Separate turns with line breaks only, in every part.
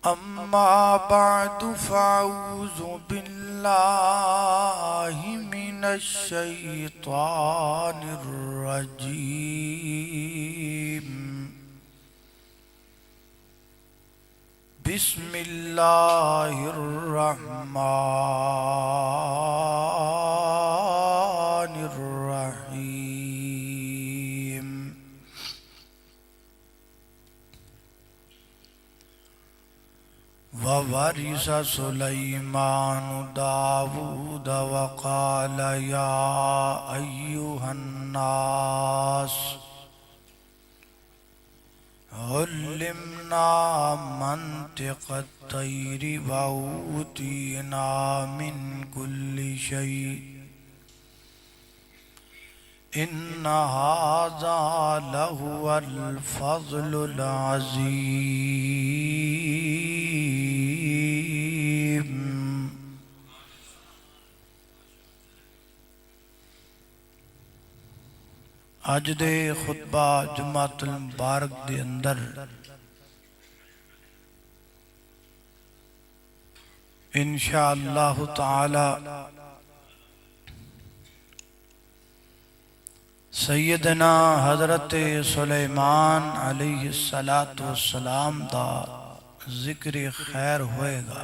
أما بعد فأعوذ بالله من الشيطان الرجيم بسم الله الرحمن الرحيم وورث سليمان داود وقال يا أيها الناس علمنا منطق الطير وأوتينا من كل شيء إن هذا لهو الفضل العظيم۔ اج دے خطبہ جمعۃ المبارک دے اندر انشاءاللہ تعالی سیدنا حضرت سلیمان علیہ السلام دا ذکر خیر ہوئے گا۔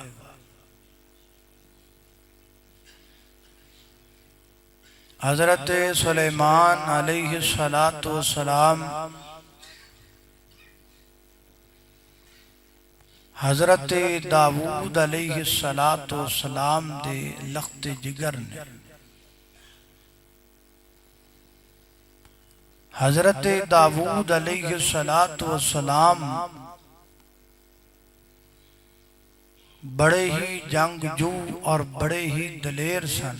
حضرت سلیمان علیہ السلام حضرت داود علیہ السلام دے لخت جگر نے حضرت داود علیہ السلام بڑے ہی جنگجو اور بڑے ہی دلیر سن۔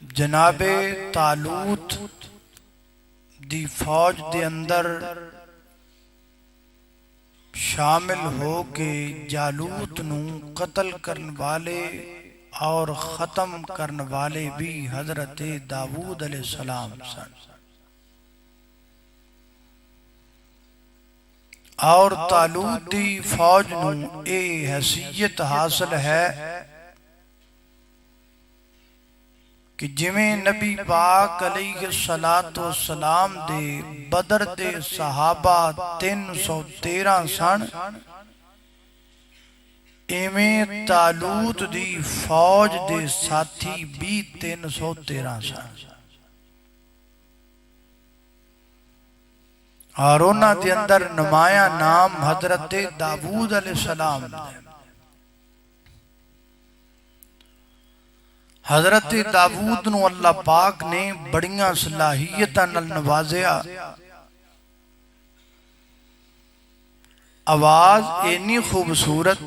جناب طالوت دی فوج دے اندر شامل ہو کے جالوت نو قتل کرن والے اور ختم کرن والے بھی حضرت داود علیہ السلام سن، اور طالوت دی فوج نو اے حیثیت حاصل ہے کہ جویں نبی پاک علیہ السلام دے بدر دے صحابہ 313 سن، ایویں طالوت دی فوج دے ساتھی بھی 313 سن، اور انہاں دے اندر نمایاں نام حضرت داود علیہ السلام دے۔ حضرت داود نو اللہ پاک نے بڑیاں صلاحیتاں نال نوازیا، آواز اینی خوبصورت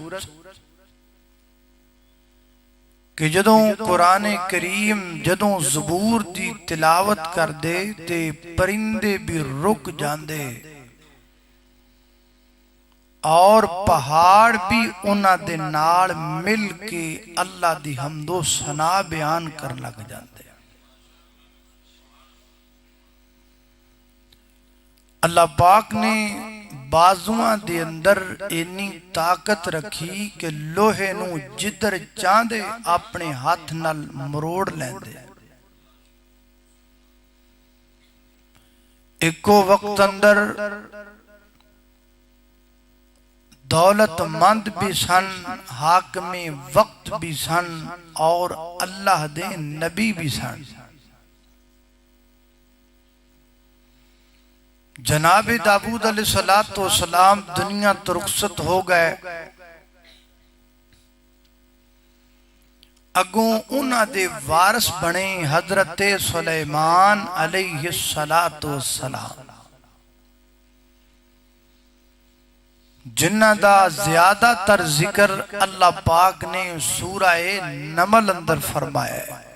کہ جدوں قرآن کریم جدوں زبور دی تلاوت کر دے تے پرندے بھی رک جاندے اور پہاڑ بھی انہاں دے نال مل کے اللہ دی حمد و ثنا بیان کر لگ جاندے۔ اللہ پاک نے بازوਆਂ دے اندر اینی طاقت رکھی کہ لوہے نو جدر چاندے اپنے ہاتھ نال مروڑ لیندے۔ ایکو وقت اندر دولت مند بھی سن، حاکم وقت بھی سن، اور اللہ دے نبی بھی سن۔ جناب داود علیہ السلام دنیا تو رخصت ہو گئے، اگوں انہاں دے وارث بنے حضرت سلیمان علیہ السلام، جنہ دا زیادہ تر ذکر اللہ پاک نے سورہ نمل اندر فرمایا ہے،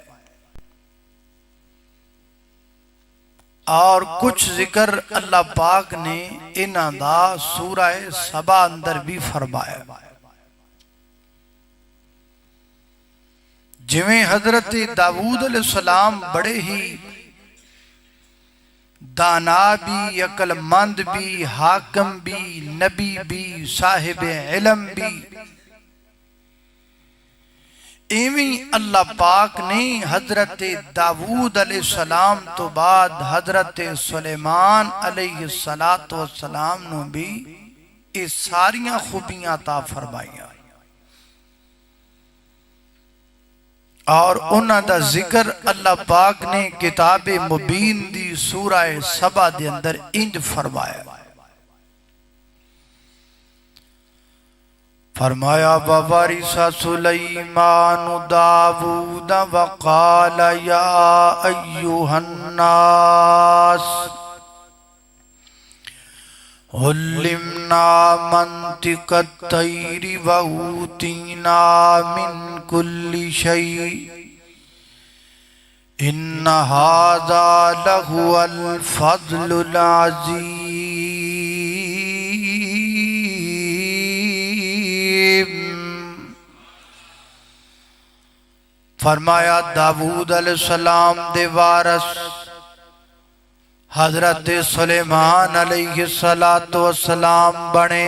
اور کچھ ذکر اللہ پاک نے انہاں دا سورہ سبا اندر بھی فرمایا۔ جویں حضرت داؤد علیہ السلام بڑے ہی دانا بھی، عقل مند بھی، حاکم بھی، نبی بھی، صاحب علم بھی، ایویں اللہ پاک نے حضرت داؤد علیہ السلام تو بعد حضرت سلیمان علیہ السلام نو بھی اس ساریاں خوبیاں عطا فرمائیاں اور انہاں دا ذکر اللہ پاک نے کتاب مبین دی سورہ سبا دے اندر انج فرمایا فرمایا وَوَرِثَ سُلَيْمَانُ دَاوُودَ وَقَالَ يَا أَيُّهَا النَّاسِ عُلِّمْنَا مَنْطِقَ الطَّيْرِ وَأُوتِينَا مِنْ كُلِّ شَيْءٍ إِنَّ هَذَا لَهُوَ الْفَضْلُ الْعَظِيمُ فرمایا داؤد علیہ السلام دے وارث حضرت سلیمان علیہ السلام بنے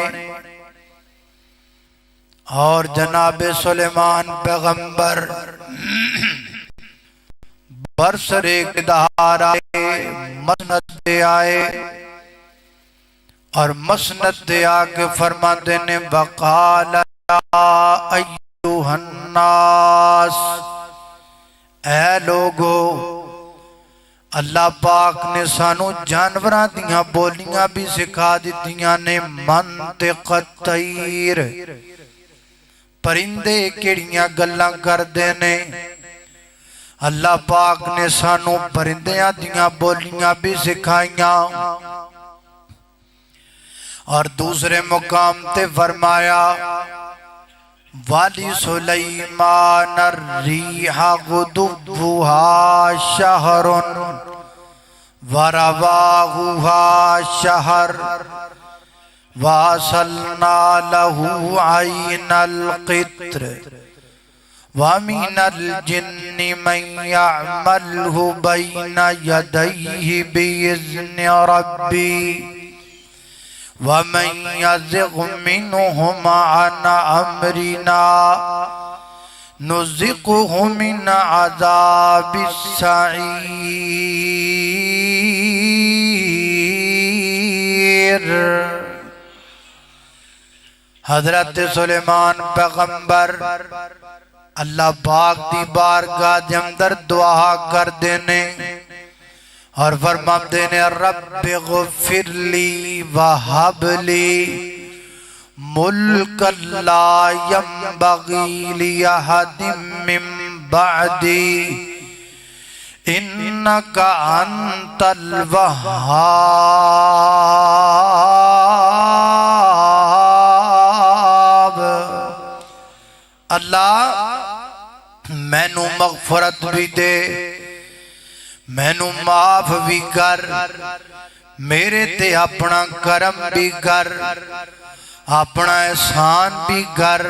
اور جناب سلیمان پیغمبر برسر اقتدار آئے، مسند دے آئے اور مسند دے آگے فرماتے نے وَقَالَ يَا أَيُّهَا النَّاسِ اے لوگو اللہ پاک نے سانو جانوراں دیاں بولیاں بھی سکھا دیتیاں نے منطق الطیر پرندے کیڑیاں گلاں کر دینے اللہ پاک نے سانو پرندیاں دیاں بولیاں بھی سکھائیاں اور دوسرے مقام تے فرمایا وَلِسُلَيْمَانَ الرِّيحَ غُدُوُّهَا شَهْرٌ وَرَوَاحُهَا شَهْرٌ وَأَسَلْنَا لَهُ عَيْنَ الْقِطْرِ وَمِنَ الْجِنِّ مَنْ يَعْمَلْهُ بَيْنَ يَدَيْهِ بِإِذْنِ رَبِّهِ وَمَنْ يَزِغْ مِنْهُمْ عَنْ أَمْرِنَا نُزِقْهُ مِنْ عَذَابِ السَّعِيرِ حضرت سلیمان پیغمبر اللہ پاک دی بارگاہ دے اندر دعا کر دینے اور فرماتے نے رب اغفر لی وہب لی ملک لا ينبغی لأحد من بعدی انکا انت الوہاب اللہ میں نو مغفرت بھی دے میں نو معاف بھی کر میرے تے اپنا کرم بھی کر اپنا احسان بھی کر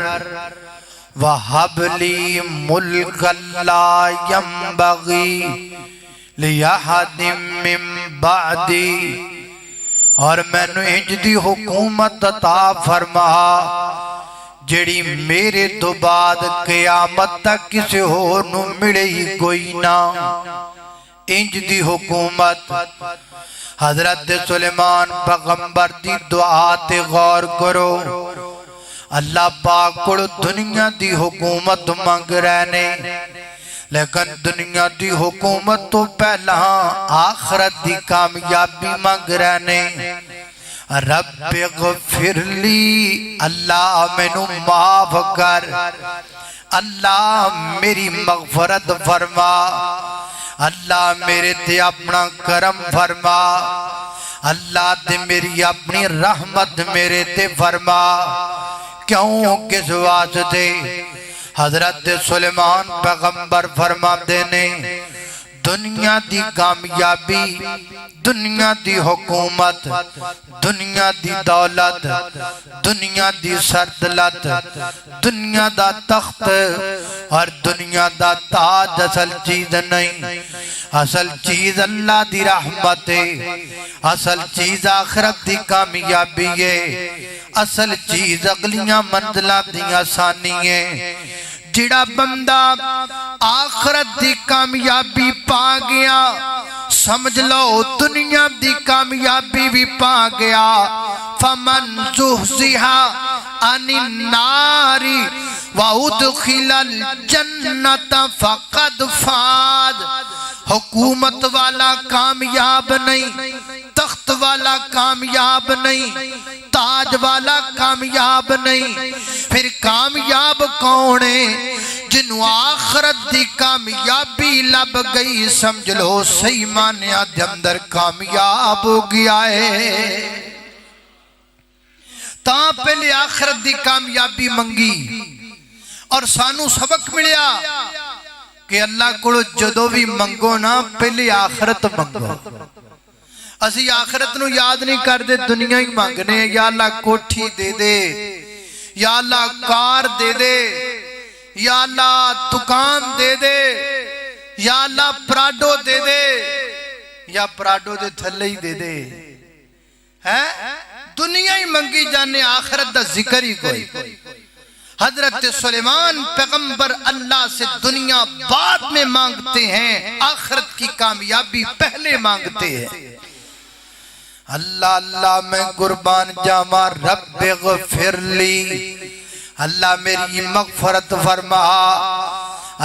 وَحَبْ لِي مُلْكَ لَا يَنبَغِي لِأَحَدٍ مِّن بَعْدِي اور میں نو انج دی حکومت عطا فرما جڑی میرے تو بعد قیامت تک کسی ہو نو ملے ہی کوئی نہ انج دی حکومت حضرت سلیمان پیغمبر دی دعا تے غور کرو اللہ پاک کو دنیا دی حکومت مانگ رہنے لیکن دنیا دی حکومت تو پہلا آخرت دی کامیابی مانگ رہنے رب اغفر لی اللہ میں نو معاف کر اللہ میری مغفرت فرما اللہ میرے تے اپنا کرم فرما اللہ تے میری اپنی رحمت میرے تے فرما کیوں کس واسطے حضرت سلیمان پیغمبر فرما دینے دنیا دی کامیابی، دنیا دی حکومت، دنیا دی دولت، دنیا دی سردلت، دنیا دا تخت اور دنیا دا تاج اصل چیز نہیں. اصل چیز اللہ دی رحمت ہے، اصل چیز آخرت دی کامیابی ہے، اصل چیز اگلیاں منزلہ دی آسانی ہے. جڑا بندہ آخرت دی کامیابی پا گیا سمجھ لو دنیا دی کامیابی بھی پا گیا. فمن زحزح عن النار وادخل الجنت فقد فاز. حکومت والا کامیاب نہیں، تخت والا کامیاب نہیں، تاج والا کامیاب نہیں. پھر کامیاب کون ہے؟ جنہوں آخرت دی کامیابی لب گئی سمجھ لو صحیح معنیٰ دے اندر کامیاب ہو گیا ہے. تاں پہلے آخرت دی کامیابی منگی اور سانو سبق ملیا کہ اللہ کو جدو بھی منگو نا پہلے آخرت منگو. اسی آخرت نو یاد نہیں کر دے، دنیا ہی مانگنے. یا اللہ کوٹھی دے دے، یا اللہ کار دے دے، یا اللہ دکان دے دے، یا اللہ پراڈو دے دے، یا پراڈو دے تھلے ہی دے دے. دنیا ہی منگی جانے، آخرت دا ذکر ہی کوئی. حضرت سلیمان پیغمبر اللہ سے دنیا بعد میں مانگتے ہیں، آخرت کی کامیابی پہلے مانگتے ہیں. اللہ اللہ میں قربان جاواں رب اغفر لی، اللہ میری مغفرت فرما،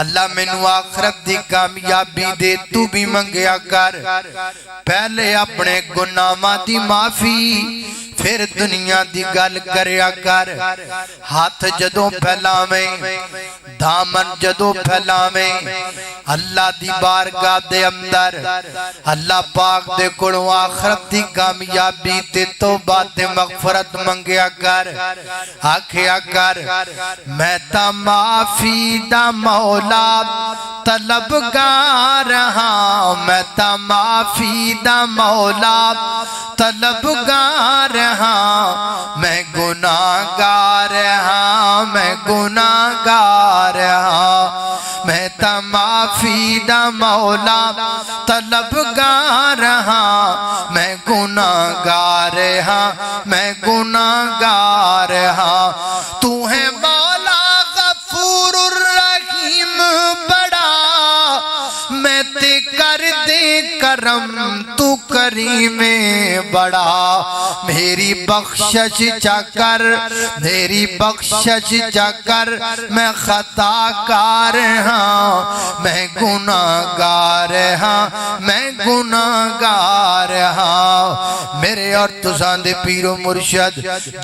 اللہ مینوں آخرت دی کامیابی دے. تو بھی منگیا کر پہلے اپنے گناہاں دی معافی پھر دنیا دی گل کریا کر. ہاتھ جدوں پھیلاویں، دامن جدوں پھیلاویں اللہ دی بارگاہ دے اندر، اللہ پاک دے کولوں آخرت دی کامیابی تے توبہ تے مغفرت منگیا کر. آکھیا کر میں تا معافی دا مولا طلبگار ہاں، میں تا معافی دا مولا طلبگار ہاں، میں گناہگار ہاں، میں گناہگار ہاں. میں تا معافی دا مولا طلبگار ہاں، میں گناہگار ہاں، میں گناہگار ہاں. تو ہے مولا غفور الرحیم بڑا، میں تے کر دے کرم تو کریم بڑا. میری بخشش چا کر، میری بخشش چا کر، میں خطا کار ہاں، میں گناہگار ہاں، میں گناہگار ہاں. میرے اور تساں دے پیر و مرشد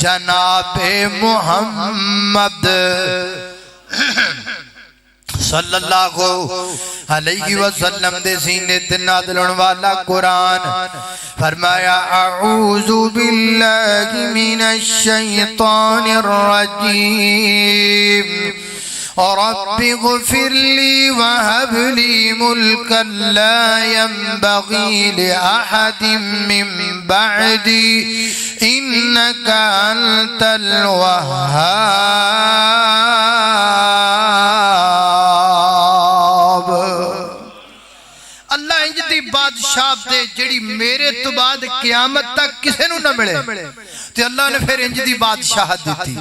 جناب محمد صلی اللہ علیہ وسلم دے سینے تے نازل ہونے والا قرآن فرمایا اعوذ باللہ من الشیطان الرجیم رب اغفر لی وہب لی ملکا لا ينبغی لأحد من بعدی انک انت الوہاب. اللہ انج دی بادشاہ دے جڑی میرے تو بعد قیامت تک کسے نو نہ ملے تے اللہ نے پھر انج دی بادشاہت دیتی.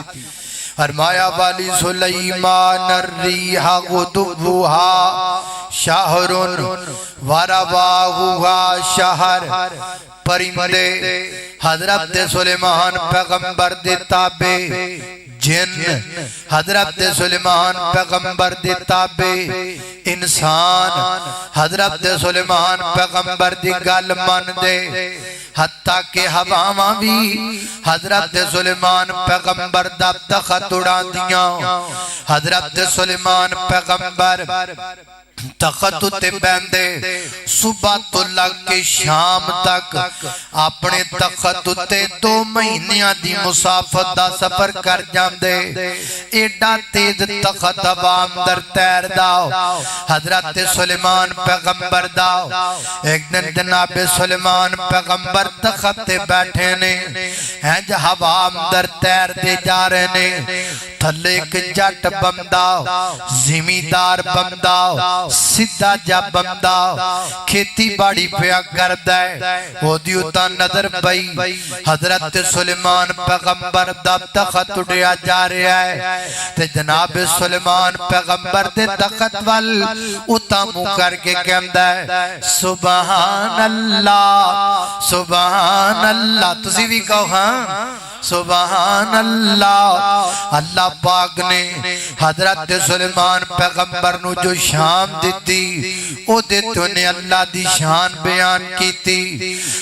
فرمایا والی سلیمان الریح غدوہا شہر ورواہا شہر. پرندے حضرت سلیمان پیغمبر دے تابع، جن حضرت سلیمان پیغمبر دے تابع، انسان حضرت سلیمان پیغمبر دی گل من دے. حتیٰ کہ ہواواں بھی حضرت سلیمان پیغمبر دا تخت اڑا دیاں. حضرت سلیمان پیغمبر تخت تے بیندے صبح تو لگ کے شام تک اپنے تخت تے 2 مہینیاں دی مسافت دا سفر کر جاندے ایڈا تیز تخت عوام در تیر داؤ حضرت سلیمان پیغمبر داؤ ایک دن جناب سلیمان پیغمبر تخت تے بیٹھے نے ہیں عوام در تیر دے جا رہے نے تھلے ایک جٹ بمداؤ زمیندار بمداؤ سدھا جا بمداؤ کھیتی باڑی پیا کردہ ہے وہ دیوتا نظر بھئی حضرت سلیمان پیغمبر دا تخت اڑیا جا رہا ہے تے جناب سلیمان پیغمبر دے تخت وال اتامو کر کے کہندہ ہے سبحان اللہ سبحان اللہ تسی بھی کہو ہاں سبحان اللہ اللہ پاک نے حضرت سلیمان پیغمبر نو جو شان دیتی او دیتے انہیں اللہ دی شان بیان کی تھی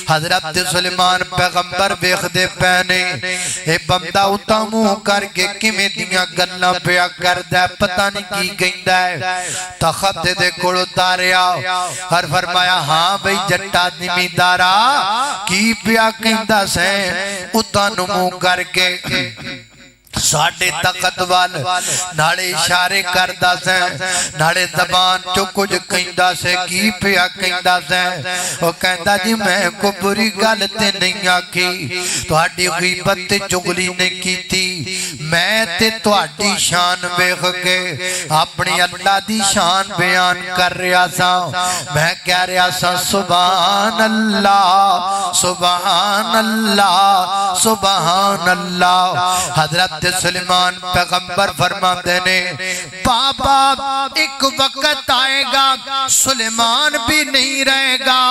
حضرت سلیمان پیغمبر بیخ دے پہنے اے بندہ اتامو کر کے کمیں دیاں گلنا پیا کر دے پتہ نہیں کی گئندہ ہے تخت دے کڑو تاریا ہر فرمایا ہاں بھئی جٹا زمیندارا کی پیا گئندہ سے اتانمو کر کے ساڑھے طاقت وال ناڑے اشارے کردہ سے ناڑے زبان چو کچھ کہندہ سے کی پیا کہندہ سے وہ کہندہ جی میں کو بری گالتے نہیں آکی تو آڈی غیبت چگلی نے کی تھی میں تے تو آڈی شان بیخ کے اپنی اللہ دی شان بیان کر رہا سا میں کہہ رہا سا سبحان اللہ سبحان اللہ سبحان اللہ حضرت سلیمان پیغمبر فرما دینے بابا ایک وقت آئے گا سلیمان بھی نہیں رہے گا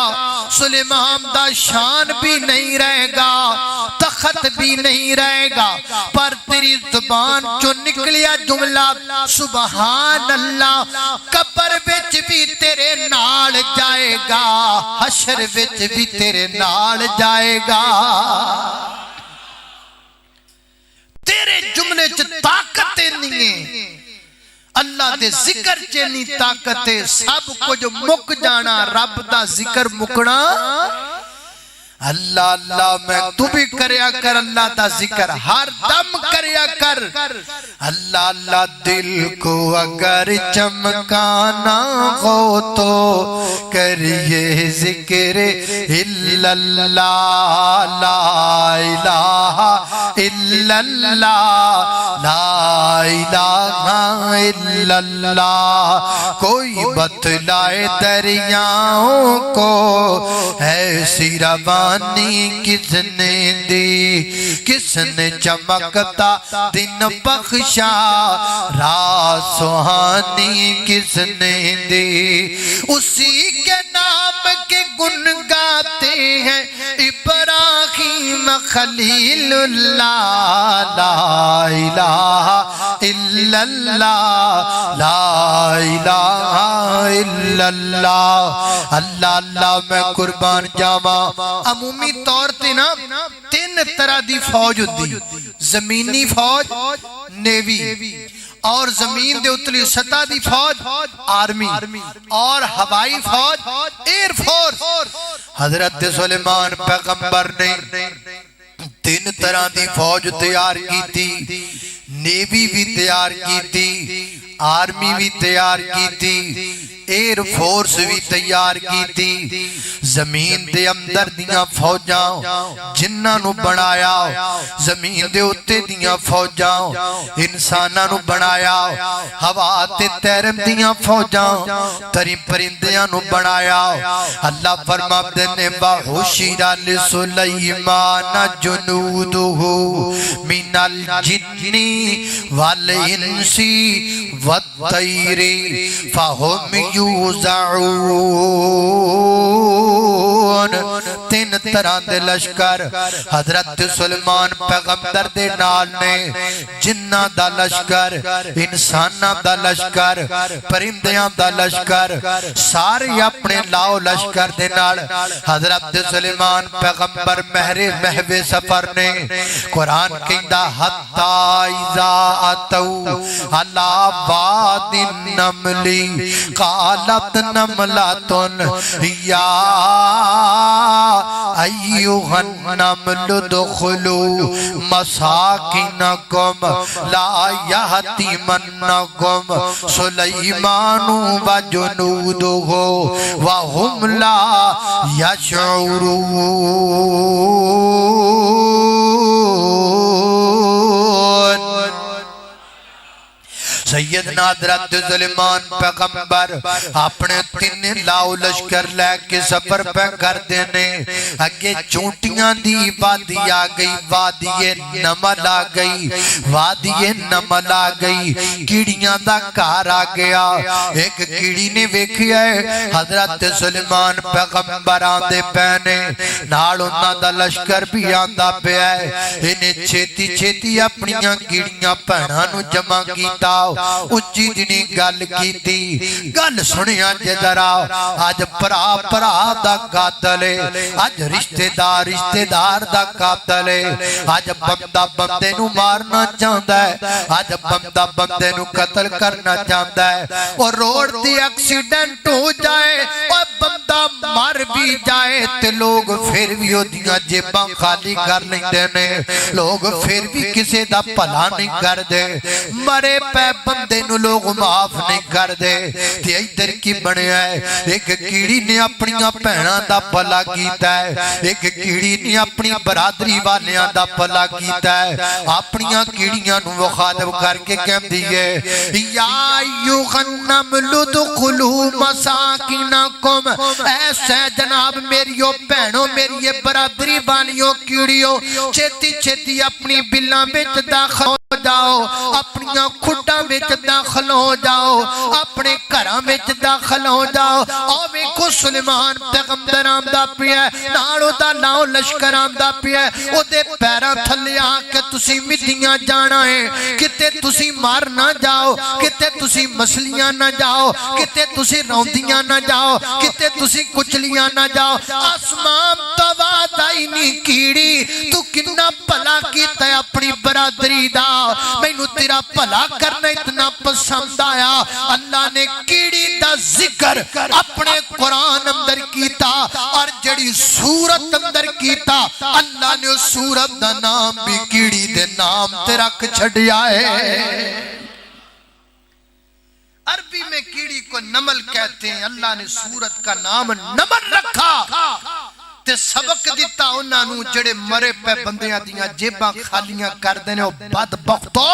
سلیمان دا شان بھی نہیں رہے گا تخت بھی نہیں رہے گا پر تیری زبان جو نکلیا جملہ سبحان اللہ قبر وچ بھی تیرے نال جائے گا حشر وچ بھی تیرے نال جائے گا تیرے جملے چ طاقتیں نہیں ہیں اللہ دے ذکر چینی طاقتیں سب کو جو مک جانا رب دا ذکر مکنا اللہ اللہ میں تو بھی کریا کر اللہ دا ذکر ہر دم کریا کر اللہ اللہ دل کو اگر چمکانا ہو تو کریے ذکر الا اللہ لا الہ الا اللہ لا الہ الا اللہ کوئی بتلائے دریاؤں کو ایسی روان کس نے دی کس نے چمکتا دن بخشا رات سہانی کس نے دی اسی کے نام کے گن گاتے ہیں ابراہیم خلیل اللہ لا الہ الا اللہ لا الہ الا اللہ اللہ اللہ میں قربان جاما عمومی طور تے نا 3 طرح دی فوج ہوتی زمینی فوج نیوی اور زمین دے اتلی سطح دی فوج آرمی اور ہوائی فوج ایئر فورس حضرت سلیمان پیغمبر نے 3 طرح دی فوج تیار کی تھی نیوی بھی تیار کی تھی آرمی بھی تیار کی تھی ایئر فورس بھی تیار کی تھی زمین دے اندر دیاں فوجاں جنہاں نو بنایا زمین دے اتے دیاں فوجاں انساناں نو بنایا ہوا تے تیرم دیاں فوجاں تری پرندیاں نو بنایا اللہ فرما دینے وَحُشِرَ لِسُلَيْمَانَ جُنُودُهُ مِنَ الْجِنِّ وَالْإِنسِ وَالطَّيْرِ فَهُمْ یوزعون 3
تین طرح دے لشکر حضرت سلیمان پیغمبر دے نال نے جنہ دا لشکر انسانہ دا لشکر پرندیاں دا لشکر سارے اپنے لاؤ لشکر دے نال حضرت سلیمان پیغمبر محو سفر نے قرآن کہندہ حتی اذا اتو علی واد النملی قالت نملتن یا ایوہ النمل دخلوا مساکنکم لا یحتمنکم سلیمان و جنودہ وہم لا یشعرون۔ سیدنا حضرت سلیمان پیغمبر اپنے تین لاؤ لشکر لے کے سفر پہ کر دینے اگے چونٹیاں دی وادی آگئی وادی نمل آگئی وادی نمل آگئی کیڑیاں دا کار آگیا ایک کیڑی نے ویکھیا ہے حضرت سلیمان پیغمبر آندے پہنے نال انہاں دا لشکر بھی آندہ پہ ہے انہیں چھیتی چھیتی اپنیاں کیڑیاں پہنانو جمع کیتا اچھی جنی گل کی تھی گل سنیا جدرا آج پرا پرا دا قاتل ہے آج رشتہ دار دا قاتل ہے آج بندہ بندے نو مارنا چاہتا ہے آج بندہ بندے نو قتل کرنا چاہتا ہے اور روڈ دی ایکسیڈنٹ ہو جائے اور بندہ مار بھی جائے تے لوگ پھر بھی ہو دیا جیباں خالی کر لیں دینے لوگ پھر بھی کسے دا پلا نہیں کر دے مرے پہ بندے نو لوگ معاف نہیں کر دے تے ادھر کی بنے ہے ایک کیڑی نے اپنی پہنا دا پلا کیتا ہے ایک کیڑی نے اپنی برادری والیاں دا پلا کیتا ہے اپنی کیڑیاں نو مخاطب کر کے کہم دیئے یا ایوہ النمل ادخلوا مساکنکم ایسے جناب میریو پہنو میری برادری والیوں کیڑیوں چھتی چھتی اپنی بلاں بچ داخل ہو جاؤ اپنی کھٹا بچ داخل ہو جاؤ اپنے گھراں وچ داخل ہو جاؤ او ویکھو سلیمان پیغمبر آمدا پیا نالو دا لاؤ لشکر آمدا پیا او دے پیراں تھلے آ کے تسی مٹیاں جانا ہے کتے تسی مار نہ جاؤ کتے تسی مسلیاں نہ جاؤ کتے تسی روندیاں نہ جاؤ کتے تسی کچلیاں نہ جاؤ آسمان تواد آئی نہیں کیڑی تو کنا پلا کیتا ہے اپنی برادری دا میں نو تیرا پلا کرنا اتنا پسند آیا اللہ نے کیڑی دا ذکر اپنے قرآن اندر کیتا اور جڑی سورت اندر کیتا اللہ نے سورت دا نام بھی کیڑی دے نام تے رکھ چھڑیا ہے عربی میں کیڑی کو نمل کہتے ہیں اللہ نے سورت کا نام نمل رکھا تے سبق دیتا انہاں نو جڑے مرے پہ بندیاں دیاں جیباں خالیاں کر دینے او بدبختو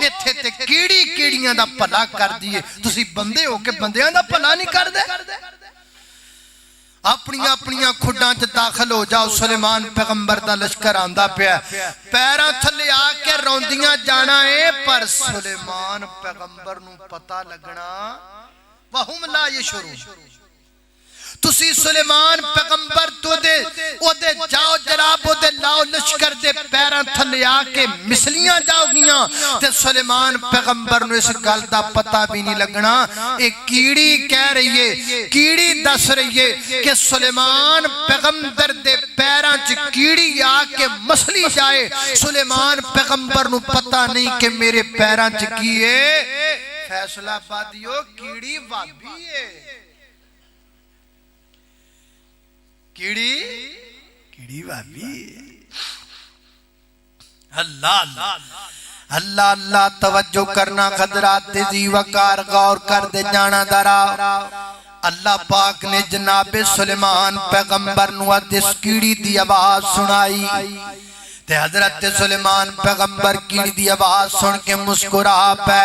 ایتھے تے کیڑی کیڑیاں دا پلا کر دیئے تسی بندے ہو کہ بندیاں دا پلا نہیں کر دے اپنی کھڈاں چ داخل ہو جاؤ سلیمان پیغمبر دا لشکر آندا پیا پیراں تھلے آ کے روندیاں جانا ہے پر سلیمان پیغمبر نو پتہ لگنا وہم لا یشعرون تسی سلیمان پیغمبر تو دے او دے جاؤ جناب او دے لاؤ لشکر دے پیراں تھلے آ کے مسلیاں جاؤ گیاں تے سلیمان پیغمبر نو اس گل دا پتہ بھی نہیں لگنا ایک کیڑی کہہ رہی ہے کیڑی دس رہی ہے کہ سلیمان پیغمبر دے پیراں چ کیڑی آ کے مسلی جائے سلیمان پیغمبر نو پتہ نہیں کہ میرے پیراں چ کی ہے فیصلہ آبادیو کیڑی وابی ہے کیڑی وابی اللہ اللہ اللہ توجہ کرنا خضرات تیزی وقار غور کر دے جانا درا اللہ پاک نے جناب سلیمان پیغمبر نوات اس کیڑی دی آواز سنائی تے حضرت سلیمان پیغمبر کیڑی دی آواز سن کے مسکرا پہ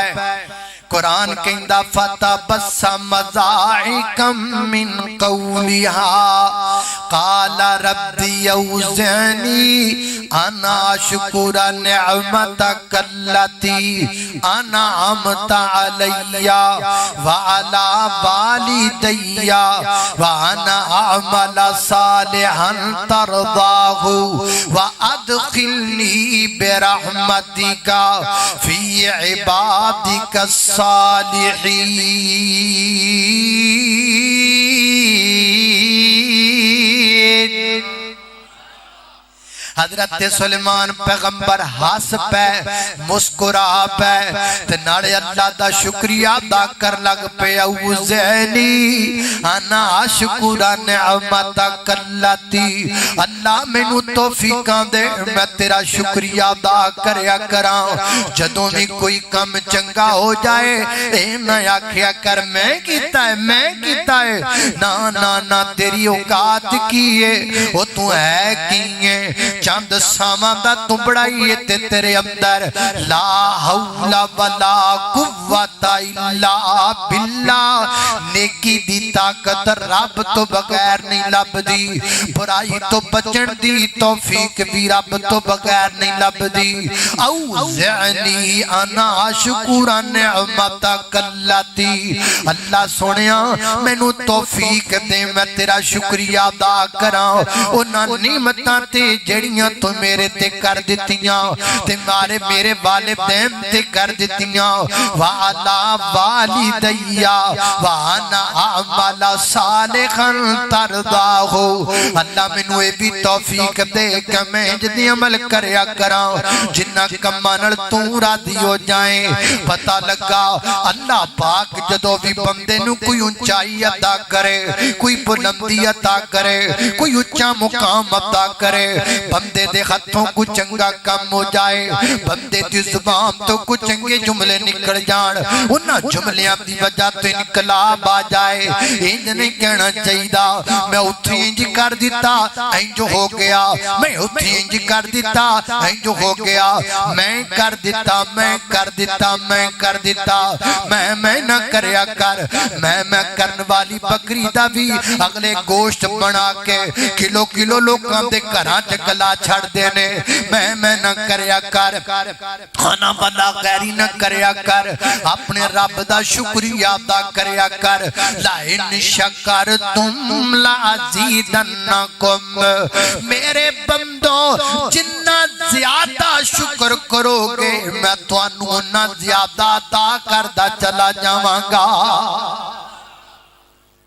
قرآن کہندہ فتبسم ضاحکا من قولها قال ربی اوزعنی انا اشکر نعمتک التی انعمت علی وعلی والدی وانا اعمل صالحا ترضاہ وادخلنی برحمتک فی عبادک الصالحین۔ حضرت سلیمان پیغمبر ہس پہ مسکرا پہ تے ناڑے اللہ دا شکریہ ادا کر لگ پہ اوزعنی انا اشکر نعمتک التی، اللہ مینوں توفیقاں دے میں تیرا شکریہ ادا کریا کراں، جدوں بھی کوئی کم چنگا ہو جائے اے نہ آکھیا کر میں کیتا ہے نا نا نا، تیری اوقات کی ہے وہ تو ہے کی ہے، چند سامان دا تو بڑائی تے تیرے اندر لا حول ولا قوت الا باللہ، نیکی دی طاقت رب تو بغیر نہیں لب دی، برائی تو بچن دی توفیق بھی رب تو بغیر نہیں لب دی۔ اوزعنی انا اشکر نعمتک التی، اللہ سنیا مینوں توفیق دے میں تیرا شکریہ ادا کراں، انہاں نعمتاں تے جڑیاں تو میرے تے کر دیتیاں تے میرے والدین تے کر دیتیاں، وعلا والدی وانا اعمل صالحا ترضاہ، اللہ مینوں اے بھی توفیق دے کہ میں جدی عمل کریا کراں جنہ کماں نال تو راضی ہو جائیں۔ پتہ لگا اللہ پاک جدوں بھی بندے نوں کوئی اونچائی عطا کرے، کوئی بلندی عطا کرے، کوئی اونچا مقام عطا کرے، بندے دے ہاتھوں کو چنگا کام ہو جائے، بندے دی زبان تو کو چنگے جملے نکل جان، انہاں جملیاں دی وجہ تو انقلاب آ جائے۔ انج نہیں کہنا چاہیدا میں اتھی انج کر دیتا انج ہو گیا، میں اتھی انج کر دیتا انج ہو گیا، میں کر دیتا میں نہ کریا کر، میں کرن والی بکری دا بھی اگلے گوشت بنا کے کلو کلو لوکاں دے گھراں چ گلا چھڑ دینے، میں نہ کریا کر، کھانا بنا غیری نہ کریا کر، اپنے رب دا شکریہ ادا کریا کر۔ لَئِن شَكَرْتُمْ لَأَزِيدَنَّكُمْ، میرے بندو جنہ زیادہ شکر کرو گے میں تانوں نہ زیادہ عطا کردا چلا جاواں گا۔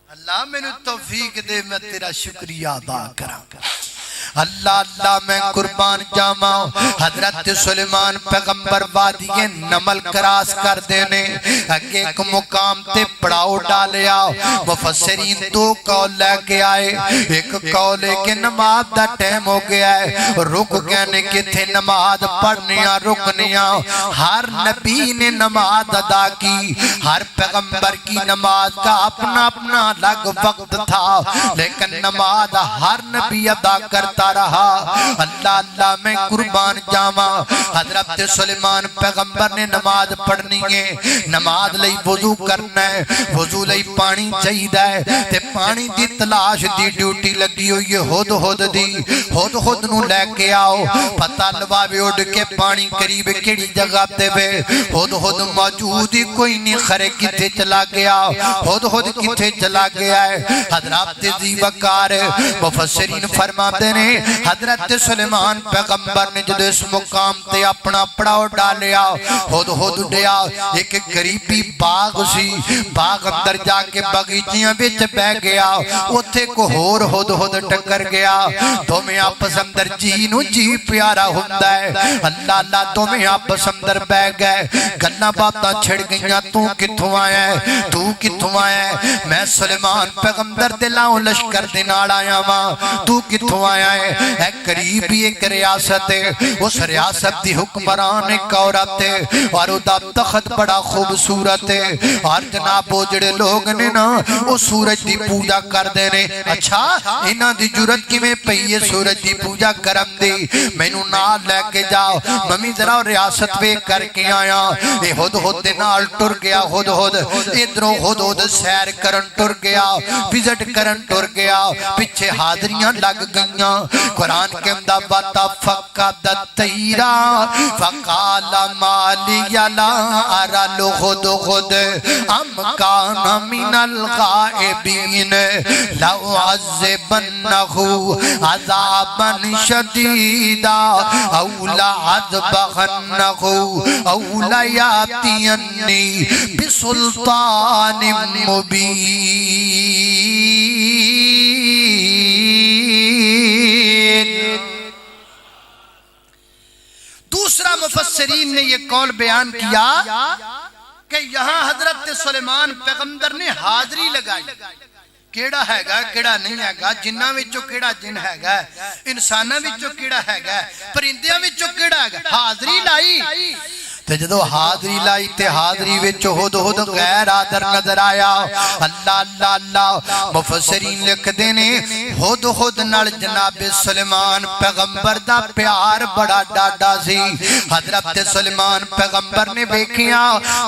اللہ مینوں توفیق دے میں تیرا شکریہ ادا کراں گا۔ اللہ اللہ میں قربان جاواں، حضرت سلیمان پیغمبر وادی نمل کراس کر دینے اگے ایک مقام تے پڑاؤ ڈالیا، مفسرین دو قول لے کے آئے، ایک قول ہے کہ نماز دا ٹائم ہو گیا ہے، رک کہنے کہ تھے نماز پڑھنیاں رکنیاں، ہر نبی نے نماز ادا کی، ہر پیغمبر کی نماز کا اپنا اپنا الگ وقت تھا، لیکن نماز ہر نبی ادا کرتا رہا۔ اللہ اللہ میں قربان جاواں، حضرت سلیمان پیغمبر نے نماز پڑھنی ہے، نماز لئی وضو کرنا ہے، وضو لئی پانی چاہیدا ہے تے پانی دی تلاش دی ڈیوٹی لگی ہوئی ہے ہد ہد نو لے کے آؤ، پتہ لواوے اڑ کے پانی قریب کیڑی جگہ تے وے، ہد موجود ہی کوئی نہیں، خرے کتے چلا گیا، ہد کتے چلا گیا ہے۔ حضرات ذی وقار مفسرین فرماتے ہیں حضرت سلیمان پیغمبر نے جدو اس مقام تے اپنا پڑاؤ ڈالیا، ہد ڈیا ایک قریبی باغ سی، باغ اندر جا کے باغیچیاں وچ بہ گیا، اوتھے کو ہور ہد ٹکر گیا، تو میں آپس اندر جی نو جی پیارا ہوندا ہے، اللہ اللہ تو میں آپس اندر بہ گئے، گلاں باتاں چھڑ گئیاں، تو کتھوں آیا ہے، میں سلیمان پیغمبر دے لاؤں لشکر دے نال آیا واں، تو کتھوں آیا ہے؟ ہے اے قریب ایک ریاست ہے اس ریاست دی حکمران ایک عورت ہے اور دا تخت بڑا خوبصورت ہے اور جناب وہ جڑے لوگ نے نا وہ سورج دی پوجا کر دینے اچھا انہاں دی جرت کی میں پہیے سورج دی پوجا کرم دی میں نو نال لے کے جاؤ ممی ذرا ریاست پہ کر کے آیا اے ہد ہد دے نال ٹر گیا ہد ہد ادھروں ہد ہد سیر کرن ٹر گیا وزٹ کرن ٹر گیا پیچھے حاضریاں لگ گئیاں قرآن کے اندہ باتا فقد تیرا فقال مالی لا ارى لغد غد ام کان من الغائبین لو عذبنه عذابا شدیدا او لعذبنه او لیاتینی بسلطان مبین دوسرا مفسرین نے یہ قول بیان کیا کہ یہاں حضرت سلیمان پیغمبر نے حاضری لگائی کیڑا ہے گا کیڑا نہیں ہے گا جنہ وچوں کیڑا جن ہے گا انسانہ وچوں کیڑا ہے گا پرندیاں وچوں کیڑا ہے گا حاضری لائی تے جدو حاضری لائی تے حاضری وچ ہد ہد غیر آدر نظر آیا اللہ اللہ اللہ مفسرین لکھ دینے ہد ہد نال جناب سلیمان پیغمبر دا پیار بڑا ڈاڈا سی حضرت سلیمان پیغمبر نے بیکھیا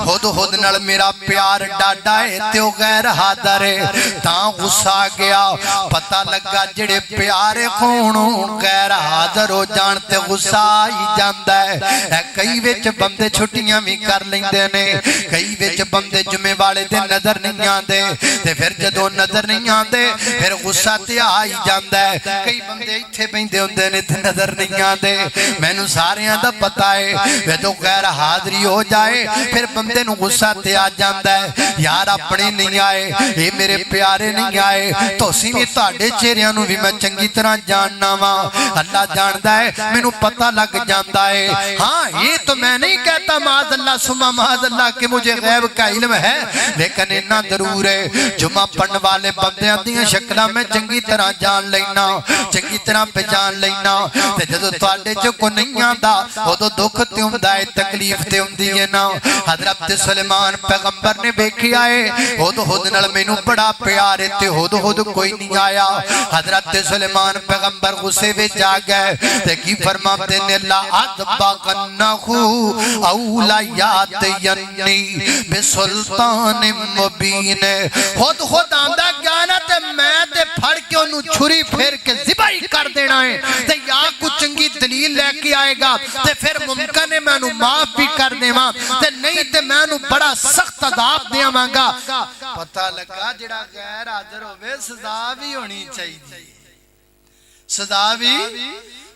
ہد ہد نال میرا پیار ڈاڈا ہے تے وہ غیر حاضر ہے تاں غصہ گیا پتہ لگا جڑے پیارے خونوں غیر حاضر ہو جانتے غصہ آئی جاندہ ہے کئی وچ بندے چھٹیاں بھی کر لیندے نے کئی وچ بندے جمعے والے دن نظر نہیں آندے تے پھر جدو نظر نہیں آندے پھر غصہ تے آئی جاندا ہے کئی بندے ایتھے بیندے ہوندے نے تے نظر نہیں آندے مینوں ساریاں دا پتہ ہے جدو غیر حاضری ہو جائے پھر بندے نوں غصہ تے آ جاندا ہے یار اپنے نہیں آئے اے میرے پیارے نہیں آئے تسی بھی تہاڈے چہریاں نوں بھی میں چنگی طرح جاننا وا اللہ جاندا ہے مینوں پتہ لگ جاندا ہے ہاں یہ تو میں نہیں کہتا معاذ اللہ سما معاذ اللہ کہ مجھے غیب کا علم ہے لیکن اتنا ضرور ہے جمعہ پڑھنے والے بندیاں دیاں شکلاں میں چنگی طرح جان لینا چنگی طرح پہچان لینا تے جدو تواڈے چ کو نہیں آندا اودوں دکھ تے ہوندا ہے تکلیف تے ہوندی ہے نا حضرت سلیمان پیغمبر نے ویکھیا ہے ہد ہد نال مینوں بڑا پیار ہے تے ہد ہد کوئی نہیں آیا حضرت سلیمان پیغمبر غصے وچ آ گئے تے کی فرماتے نے لا اذبغنہ اولیات ینی بسلطان مبین خود خود آندہ گانا تے میں تے پھڑ کے انہوں چھری پھر کے زبائی کر دینا ہے تے یا کچھ چنگی دلیل لے کے آئے گا تے پھر ممکن ہے میں انہوں معاف بھی کر دے ماں تے نہیں تے میں انہوں بڑا سخت عذاب دیا مانگا پتہ لگا جڑا غیر حاضر ہوئے سزا بھی ہونی چاہیے سزا بھی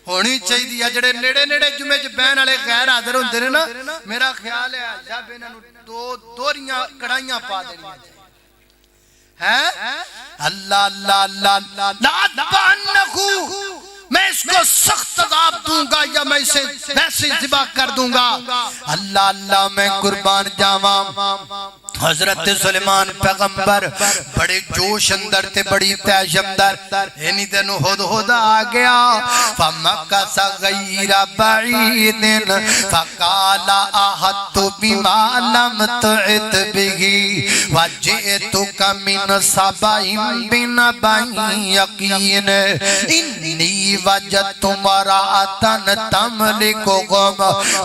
ہونی چاہیے جڑے نیڑے نیڑے جمعے جو بین والے غیر حاضر ہوندے نے نا میرا خیال ہے جب انہاں نوں دوریاں کڑائیاں پا دینیاں ہیں اللہ اللہ اللہ لا تبعنہو میں اس کو سخت عذاب دوں گا یا میں اسے ویسے ذبح کر دوں گا اللہ اللہ میں قربان جاواں حضرت سلیمان پیغمبر بڑے جوش اندر تے بڑی تیش اندر اینی دنو ہد ہد آ گیا فمکس غیر بعید فقال احط بما لم تعت بگی وجئتک من سبع بنبع یقین انی وجدت امرأة تملکهم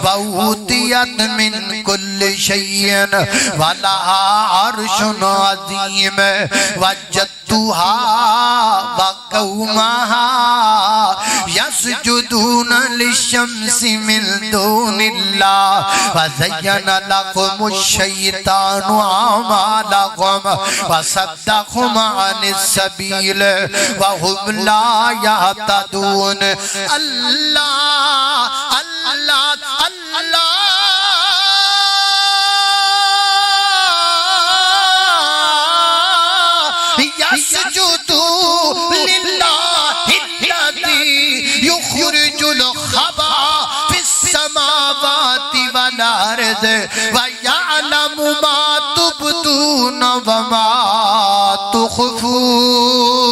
وأوتیت من کل شیء ولها عرش عظیم وجدتها وقومها يسجدون للشمس من دون الله وزين لكم الشيطان أعمالكم وصدهم عن السبيل وهم لا يهتدون الله الله الله يسجدوا لله الذي يخرج الخبأ في السماوات والأرض ويعلم ما تبدون وما تخفون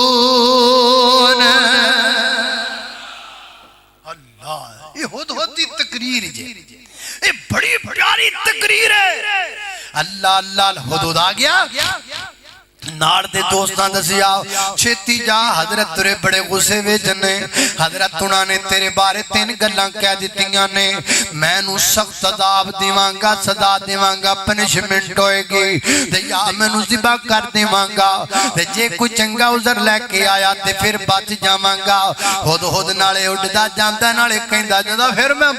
تکبیر جے یہ بڑی پیاری تقریر ہے اللہ اللہ حدود آ گیا نار دے دوستان دسیا چھتی جا حضرت ترے بڑے غصے وے جنے حضرت انہاں نے تیرے بارے 3 گلاں کہہ دتیاں نے میں نو سخت عذاب دیواں گا سزا دیواں گا پنشمنٹ ہوئے گی تے یا میں نو ذبح کر دیواں گا تے جے کوئی چنگا عذر لے کے آیا تے پھر بچ جاواں گا خود خود نالے اڈدا جاندا نالے کہندا جاندا پھر میں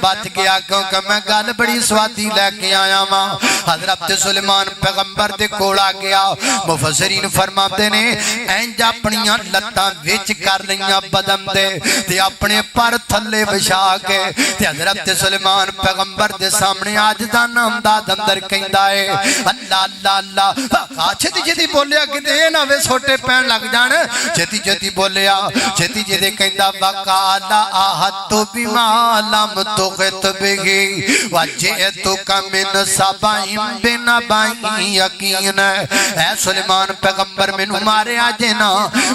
بچ گیا کیونکہ میں گل بڑی سوادی لے کے آیا ہاں حضرت سلیمان پیغمبر دے کوڑا گیا مفسرین فرماتے نے اینج اپنیاں لتاں وچ کر لیاں بدن دے تے اپنے پر تھلے بچھا کے تے حضرت سلیمان پیغمبر دے سامنے آج دا نام داد اندر کہندا ہے اللہ اللہ اللہ چھتی چھتی بولیا کہ نہ وے سوٹے پین لگ جان چھتی چھتی بولیا چھتی چھتی کہندا وقالا آہت بما لم تغت بگی وجئتک من سبعین بنبعین یقین اے سلیمان پیغمبر میں نو مارے آجے نا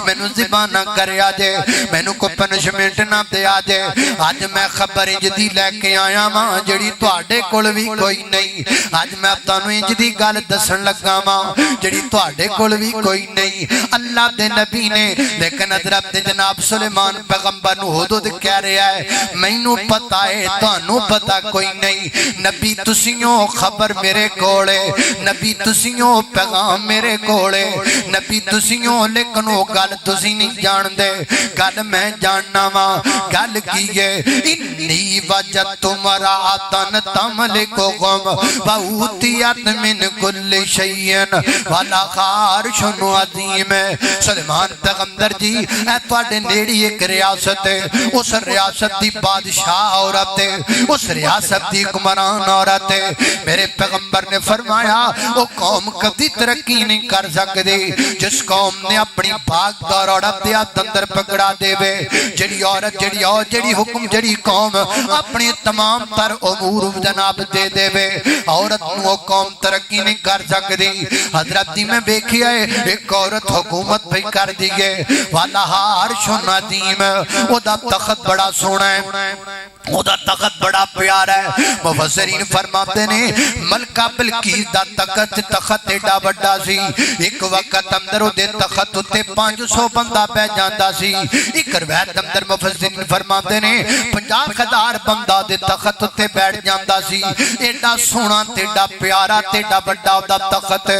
میں نو ذبح نہ کرے آجے میں نو کو پنشمنٹ نہ دے آجے آج میں خبر انجدی لے کے آیا ماں جڑی تو آڈے کول بھی کوئی نہیں آج میں اپتانو انجدی گال دسن لگا ماں جڑی تو آڈے کول بھی کوئی نہیں اللہ دے نبی نے لیکن حضرت جناب سلیمان پیغمبر نو حدود کہہ رہا ہے میں نو پتا ہے تو انو پتا کوئی نہیں نبی تسیوں خبر میرے کولے نبی تسیوں پیغام میرے کولے نبی تسیوں لیکن وہ گل تسی نہیں جان دے گل میں جاننا ماں گل کیے انی وجدت مراتن تملکہم وَأُوتِیَتْ مِنْ كُلِّ شَيْءٍ وَلَهَا عَرْشٌ عَظِیمٌ سلیمان پیغمبر جی اے تواڈے نیڑی ایک ریاست ہے اس ریاست دی بادشاہ عورت ہے اس ریاست دی حکمران عورت ہے میرے پیغمبر نے فرمایا وہ قوم کبھی ترقی نہیں کر سکتی جس قوم نے اپنی بھاگ دور عورت دیا اندر پکڑا دے وے جڑی عورت جڑی حکم جڑی قوم اپنی تمام تر امور جناب دے دے وے عورت وہ قوم ترقی نہیں کر سکتی حضرت دی میں بیکھی آئے ایک عورت حکومت بھی کر دیئے وَلَهَا عَرْشٌ عَظِیمٌ وہ دا تخت بڑا سونا ہے وہ دا تخت بڑا پیار ہے مفسرین فرماتے نے ملکہ بلقیس دا تخت ایڈا بڑا سی ایک وقت اندر وہ دے تخت ہوتے 500 بندہ پہ جاندہ سی ایک روایت اندر مفسرین فرماتے نے 50,000 بندہ دے تخت ہوتے بیٹھ جاندہ سی ایڈا سونا تیڈا پیارا تیڈا بڑا دا تخت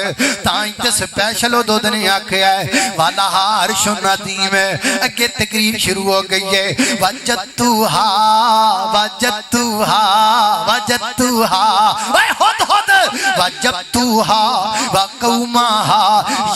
تائیں تے سپیشل دو دنی آکھے ہے وَلَهَا عَرْشٌ عَظِیمٌ اگے تقریر شروع ہو گئی ہے وَجَبْتُهَا وَقَوْمَهَا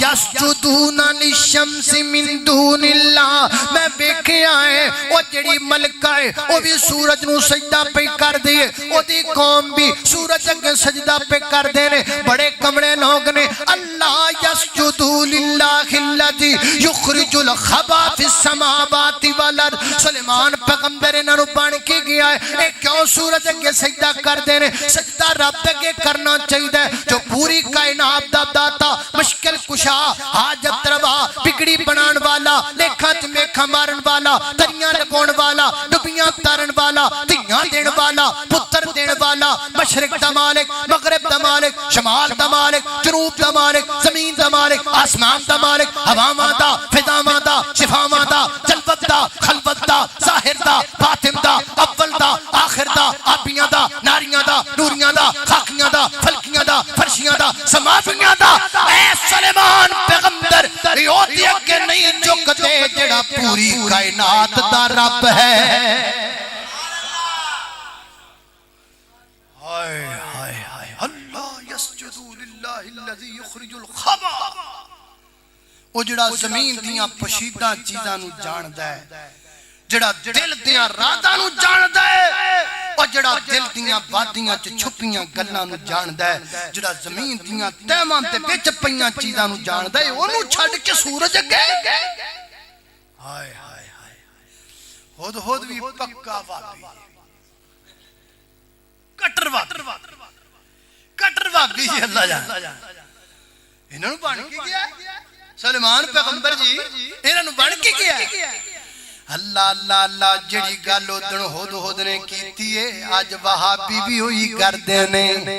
يَسْجُدُونَ لِلشَّمْسِ مِن دُونِ اللَّهِ میں بیکھے آئے وہ جڑی ملکہ ہے وہ بھی سورج نو سجدہ پہ کر دیئے وہ دی قوم بھی سورج کے سجدہ پہ کر دینے بڑے کمڑے لوگ نے اللہ يَسْجُدُ لِلَّهِ الَّذِي يُخْرِجُ الْخَبَا فِي السَّمَاوَاتِ وَالْأَرْضِ سلیمان پیغمبر انہوں بان کی گیا ہے ایک کیوں سورج کے سجدہ کر دینے سجدہ رب کے کرنا چاہیے جو پوری کائنات دا داتا مشکل کشا حاجت روا بگڑی بنان والا لیکھا میکھا مارن والا دریاں لگون والا ڈبیاں تارن والا دیاں دین والا پتر دین والا مشرق دا مالک مغرب دا مالک شمال دا مالک جنوب دا مالک زمین دا مالک آسمان دا مالک ہواواں دا فضاواں دا شفاواں دا جلوت دا خلوت دا ظاہر دا باطن دا اول دا آخر دا آبیاں دا ناریاں دا نوریاں دا خاکیاں دا فلکیاں دا فرشیاں دا سماویاں دا اے سلیمان پیغمبر ریوتی اگے نہیں جھکتے جڑا پوری کائنات دا رب ہے ہائے ہائے ہائے اللہ یسجدو للہ الذی یخرج الخبا وہ جڑا زمین دیاں پشیدہ چیزاں نو جاندہ ہے جڑا دل دیاں راداں نو جاندہ ہے اور جڑا دل دیاں وادیاں چھپیاں گلاں نو جاندہ ہے جڑا زمین دیاں تیماں تے وچ پیاں چیزاں نو جاندہ ہے اونوں چھڈ کے سورج اگے ہائے ہائے ہائے ہد بھی پکا وابی کٹر وابی جی اللہ جان انہوں بن کے گیا سلیمان پیغمبر جی انہوں بن کے گیا اللہ اللہ اللہ جڑی گل ادھر ہد ہد نے کیتی ہے اج وہابی بھی ہوئی کردے نے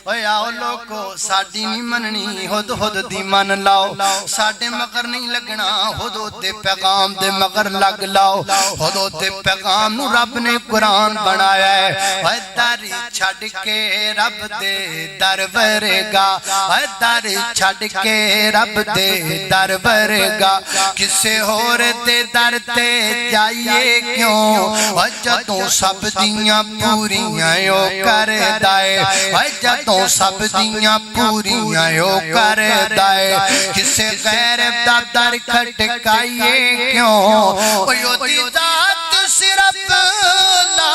اوے آؤ لوگو ساڈی نہیں مننی ہد ہد دی من لاؤ ساڈے مگر نہیں لگنا ہد ہد دے پیغام دے مگر لگ لاؤ ہد ہد دے پیغام نو رب نے قرآن بنایا ہے اوے داری چھڈ کے رب دے در ورگا اوے داری چھڈ کے رب دے در ورگا کسے ہور دے در تے جائیے کیوں جدوں سب دیاں پوریاں او کردا اے جدوں سب دیاں پوریاں او کردا اے کسے غیر دا در کھٹکائیے کیوں او دی ذات صرف لا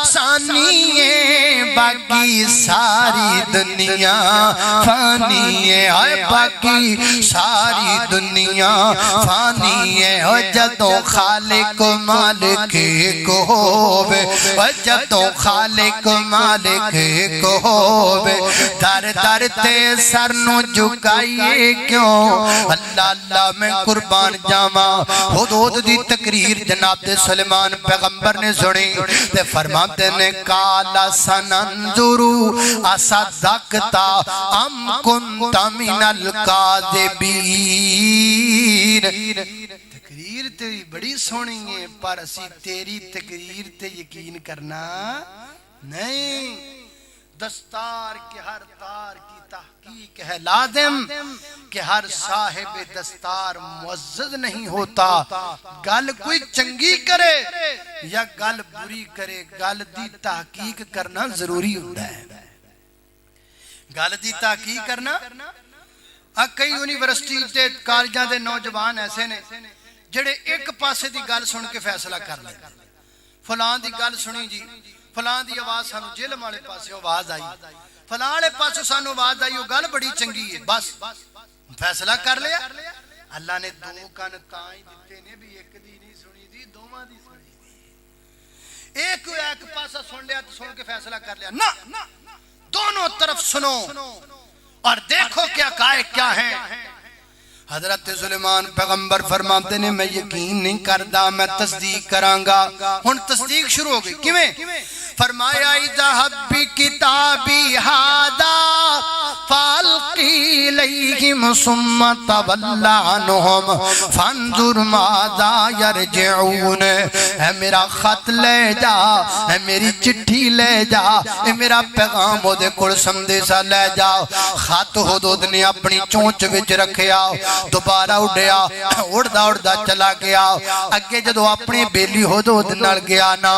ثانی ہے باقی ساری دنیا فانی ہے باقی ساری دنیا فانی ہے جدوں خالق مالک کو ہووے جدوں خالق مالک کو ہووے در در تے سر نو جھکائیے کیوں اللہ اللہ میں قربان جاواں حدود دی تقریر جناب سلیمان پیغمبر نے سنی تے فرماتے نے کالا سننظرو اصدقتا ام کنت من الکاذبین تقریر تیری بڑی سونی ہے پر اسی تیری تقریر تے یقین کرنا نہیں دستار کے ہر تار کی تحقیق ہے لازم کہ ہر صاحب دستار معزز نہیں ہوتا گل کوئی چنگی کرے یا گل بری کرے گل دی تحقیق کرنا ضروری ہوتا ہے گل دی تحقیق کرنا کئی یونیورسٹی تے کالجاں دے نوجوان ایسے نے جڑے ایک پاسے دی گل سن کے فیصلہ کر لیں فلاں دی گل سنی جی فلاں دی آواز سانو جلم والے پاسے آواز آئی فلاں والے پاسے سانو آواز آئی وہ گل بڑی چنگی ہے بس فیصلہ کر لیا اللہ نے دو کان تائیں دیتے نے بھی ایک دی نہیں سنی دی دوواں دی سنی دی ایک پاسا سن لیا تو سن کے فیصلہ کر لیا نہ دونوں طرف سنو اور دیکھو کیا قائق کیا ہیں حضرت سلیمان پیغمبر فرماتے نے میں یقین نہیں کردا میں تصدیق کرانگا ہن تصدیق شروع ہو گئی کیویں فرمایا اذهب بکتابی ھذا فالقی الیہم ثم تول عنہم فانظر ماذا یرجعون اے میرا خط لے جا اے میری چٹھی لے جا اے میرا پیغام دے کول سندیسا لے جا خط حدود نے اپنی چونچ وچ رکھیا دوبارہ اڑیا اڑدا اڑدا چلا گیا اگے جدو اپنی بیلی حدود نال گیا نا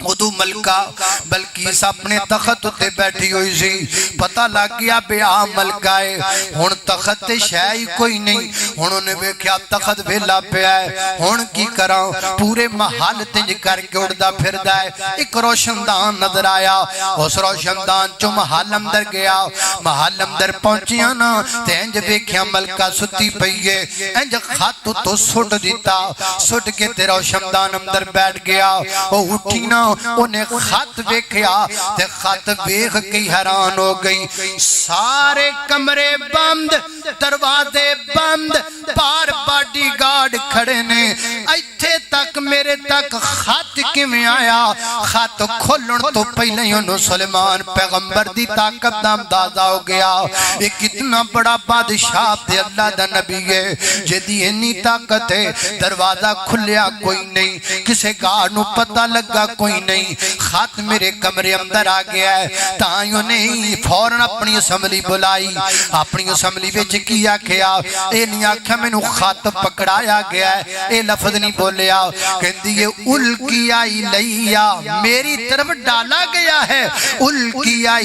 ادو ملکہ بلکیس اپنے تخت تے بیٹھی ہوئی سی پتہ لگ گیا بے آم ملکہ ہے ہن تخت تے شاہی کوئی نہیں ہنوں نے بیکھیا تخت بھیلا پہ آئے ہن کی کراں پورے محل تنج کر کے اڑدا پھر دائے ایک روشندان نظر آیا اس روشندان چو محل اندر گیا محل اندر پہنچیا نا تے انج بیکھیا ملکہ ستی پئیے انج خط تو سٹ دیتا سٹ کے تے روشندان اندر بیٹھ گیا وہ اٹھی نا انہیں خط دیکھیا تے خط دیکھ کے حیران ہو گئی سارے کمرے بند دروازے بند بار باڈی گارڈ کھڑے نے ایتھے تک میرے تک خط کیویں آیا خط کھولن تو پہلے انہوں سلیمان پیغمبر دی طاقت دا اندازہ ہو گیا یہ کتنا بڑا بادشاہ تے اللہ دا نبی ہے جدی انی طاقت ہے دروازہ کھلیا کوئی نہیں کسے گارڈ نو پتہ لگا کوئی نہیں خط میرے کمرے اندر آ گیا ہے تائیوں نے فوراں اپنی اسمبلی بلائی اپنی اسمبلی وچ کی آکھیا اے نہیں آکھیا مینوں خط پکڑایا گیا ہے اے لفظ نہیں بولیا کہندی یہ الکیا الیہ میری طرف ڈالا گیا ہے الکیا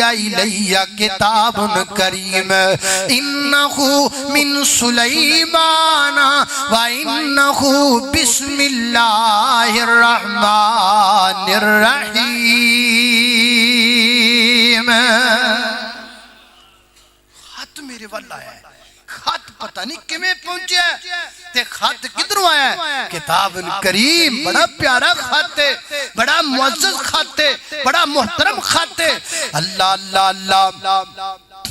الیہ کتاب کریم انہو من سلیمان و انہو بسم اللہ الرحمن الرحیم خط میرے والا ہے خط پتہ نہیں کمیں پہنچے تے خط کدھروں آیا ہے کتاب کریم بڑا پیارا خط ہے بڑا معزز خط ہے بڑا محترم خط ہے اللہ اللہ اللہ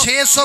600